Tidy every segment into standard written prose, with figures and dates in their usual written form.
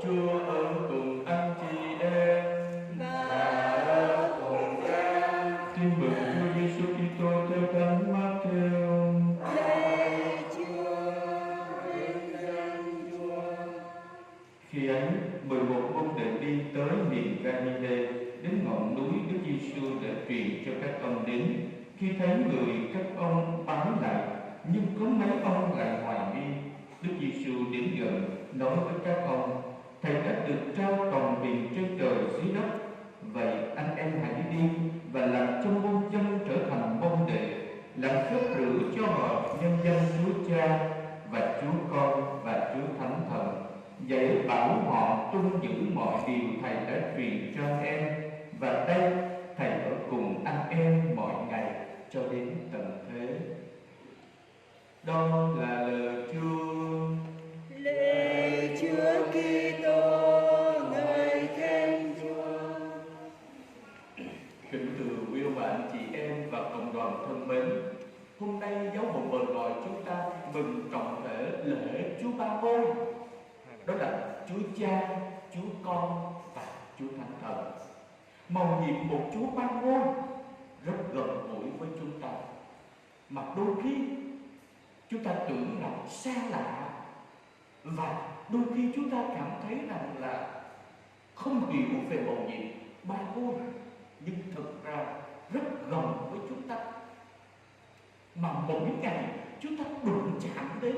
Chúa ở cùng anh chị em và ở cùng Cha. Tin mừng Chúa Giêsu Kitô theo Thánh Matthew. Lạy Chúa, vinh danh Chúa. Khi ấy, 11 môn đệ đi tới miền Galilee, đến ngọn núi Đức Giêsu đã truyền cho các ông đến. Khi thấy người, các ông bái lại, nhưng có mấy ông lại hoài nghi. Đức Giêsu đến gần, nói với các ông: Thầy đã được trao toàn quyền trên trời dưới đất. Vậy anh em hãy đi và làm cho muôn dân trở thành môn đệ, làm phép rửa cho họ nhân danh Chúa Cha và Chúa Con và Chúa Thánh Thần, dạy bảo họ tuân giữ mọi điều Thầy đã truyền cho em. Và đây, Thầy ở cùng anh em mọi ngày cho đến tận thế. Đó là lời Chúa. Lạy Chúa Kitô, ngợi khen Chúa. Kính thưa quý ông bà anh chị em và cộng đoàn thân mến, hôm nay giáo hội mời gọi chúng ta mừng trọng thể lễ Chúa Ba Ngôi. Đó là Chúa Cha, Chúa Con và Chúa Thánh Thần. Mầu nhiệm một Chúa Ba Ngôi rất gần gũi với chúng ta, mà đôi khi chúng ta tưởng là xa lạ, và đôi khi chúng ta cảm thấy rằng là không hiểu về mầu nhiệm Ba Ngôi, nhưng thực ra rất gần với chúng ta, mà mỗi ngày chúng ta đụng chạm đến,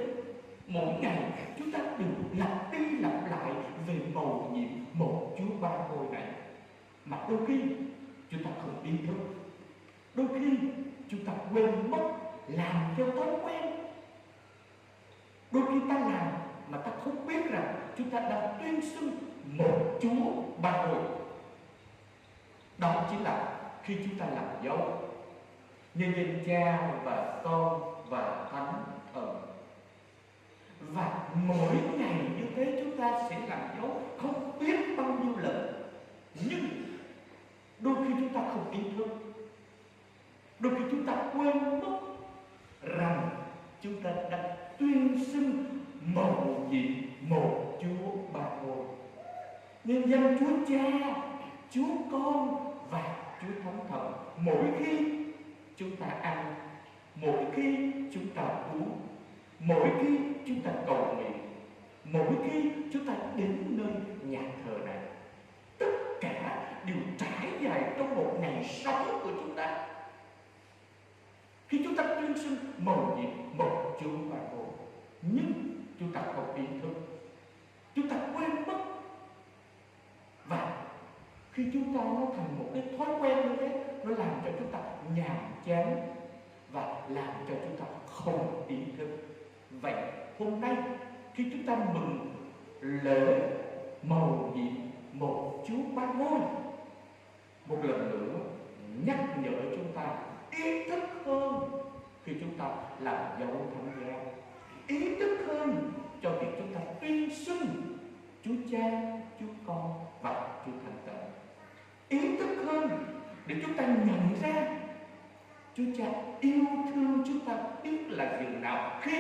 mỗi ngày chúng ta đều lặp đi lặp lại về mầu nhiệm một Chúa Ba Ngôi này, mà đôi khi chúng ta không ý thức, đôi khi chúng ta quên mất, làm theo thói quen. Đôi khi ta làm mà ta không biết rằng chúng ta đang tuyên xưng một Chúa Ba Ngôi. Đó chính là khi chúng ta làm dấu nhân danh Cha và Con và Thánh Thần. Và mỗi ngày như thế chúng ta sẽ làm dấu không biết bao nhiêu lần. Nhưng đôi khi chúng ta không ý thức, đôi khi chúng ta quên mất rằng chúng ta đang tuyên xưng mầu nhiệm một Chúa Ba Ngôi, nhân danh Chúa Cha, Chúa Con và Chúa Thánh Thần. Mỗi khi chúng ta ăn, mỗi khi chúng ta uống, mỗi khi chúng ta cầu nguyện, mỗi khi chúng ta đến nơi nhà thờ này, tất cả đều trải dài trong một ngày sống của chúng ta. Khi chúng ta tuyên xưng mầu nhiệm một Chúa Ba Ngôi, nhưng chúng ta không ý thức, chúng ta quên mất, và khi chúng ta nó thành một cái thói quen như thế, nó làm cho chúng ta nhàm chán và làm cho chúng ta không ý thức. Vậy hôm nay khi chúng ta mừng lễ mầu nhiệm một Chúa Ba Ngôi, một lần nữa nhắc nhở chúng ta ý thức hơn khi chúng ta làm dấu thánh giá, ý thức hơn cho việc chúng ta tuyên xưng Chúa Cha, Chúa Con và Chúa Thánh Thần, ý thức hơn để chúng ta nhận ra Chúa Cha yêu thương chúng ta biết là dường nào khi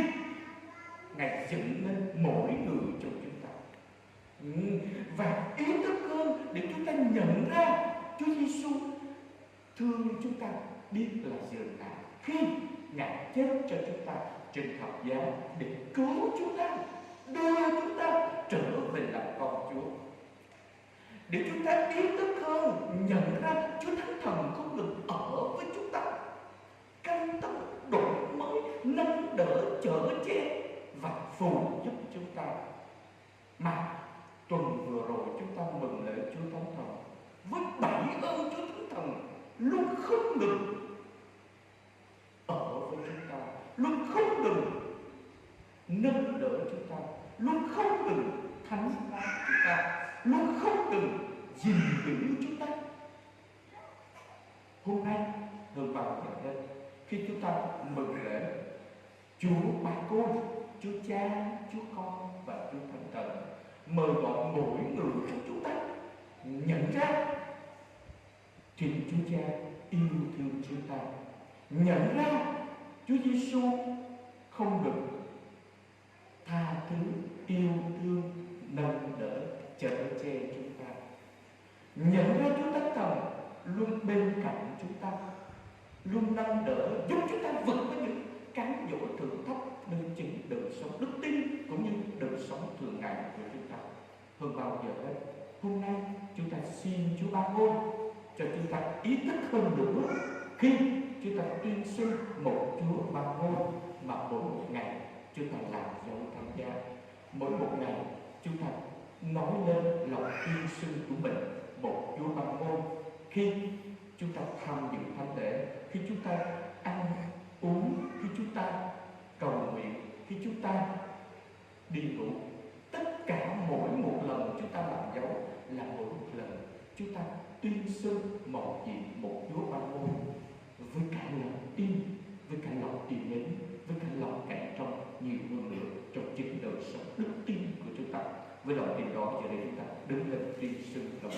Ngài dựng nên mỗi người trong chúng ta. Và ý thức hơn để chúng ta nhận ra Chúa Giêsu thương chúng ta biết là dường nào khi Ngài chết cho chúng ta trên thập giá để cứu chúng ta, đưa chúng ta trở về làm con Chúa. Để chúng ta ý thức hơn, nhận ra Chúa Thánh Thần không ngừng ở với chúng ta, canh tắc, đổi mới, nâng đỡ, chở che và phù giúp chúng ta. Mà tuần vừa rồi chúng ta mừng lễ Chúa Thánh Thần với 7 ơn Chúa Thánh Thần luôn không ngừng ở với chúng ta, luôn không ngừng nâng đỡ chúng ta, luôn không ngừng thánh hóa chúng ta, luôn không ngừng gìn giữ chúng ta. Hôm nay hơn bao giờ hết, khi chúng ta mừng lễ Chúa Ba Ngôi, Chúa Cha, Chúa Con và Chúa Thánh Thần, mời gọi mỗi người trong chúng ta nhận ra Thiên Chúa Cha yêu thương chúng ta, nhận ra Chúa Giêsu không ngừng tha thứ, yêu thương, nâng đỡ nhận ra Chúa Thánh Thần luôn bên cạnh chúng ta, luôn nâng đỡ giúp chúng ta vượt qua những cám dỗ thử thách nơi chính đời sống đức tin cũng như đời sống thường ngày của chúng ta. Hơn bao giờ hết, hôm nay chúng ta xin Chúa Ba Ngôi cho chúng ta ý thức hơn nữa khi chúng ta tuyên xưng một Chúa Ba Ngôi, mà mỗi một ngày chúng ta làm dấu tham gia, mỗi một ngày chúng ta nói lên lòng tuyên xưng của mình một Chúa Ba Ngôi. Khi chúng ta tham dự thánh lễ, khi chúng ta ăn uống, khi chúng ta cầu nguyện, khi chúng ta đi ngủ, tất cả mỗi một lần chúng ta làm dấu là mỗi một lần chúng ta tuyên xưng một vị một Chúa Ba Ngôi với cả lòng tin, với cả lòng yêu mến, với cả lòng cậy trong nhiều hơn nữa trong chính đời sống đức tin của chúng ta. Với lòng tin đó, giờ đây chúng ta đứng lên tuyên xưng lòng